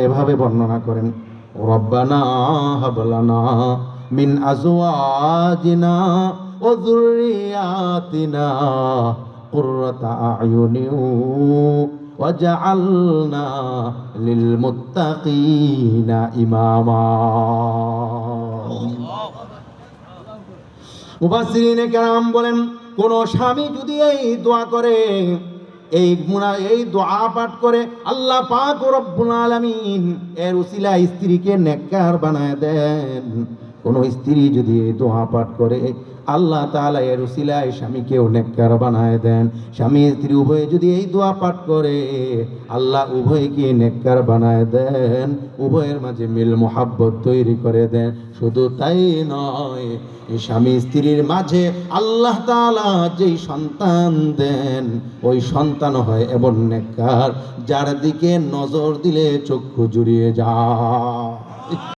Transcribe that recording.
এভাবে বর্ণনা করেন, রব্বানা হাবলানা মিন আজওয়াজিনা ওয়া যুররিয়াতিনা কুররাতা আয়ুনিন ওয়াজআলনা লিল মুত্তাকিনা ইমামা। মুফাসসিরিনে কেরাম বলেন, কোন স্বামী যদি এই দোয়া করে, এই দোয়া পাঠ করে, আল্লাহ পাক রব্বুল আলামিন এর উসিলায় স্ত্রীকে নেককার বানায় দেন। কোন স্ত্রী যদি এই দোয়া পাঠ করে, আল্লাহ তাআলা এর উসিলায় স্বামীকেও নেককার বানায় দেন। স্বামী স্ত্রী উভয়ে যদি এই দোয়া পাঠ করে, আল্লাহ উভয়কে নেককার বানায় দেন, উভয়ের মাঝে মিল মোহাব্বত তৈরি করে দেন। শুধু তাই নয়, এই স্বামী স্ত্রীর মাঝে আল্লাহ তাআলা যেই সন্তান দেন, ওই সন্তান হয় এমন নেককার যার দিকে নজর দিলে চক্ষু জুড়িয়ে যায়।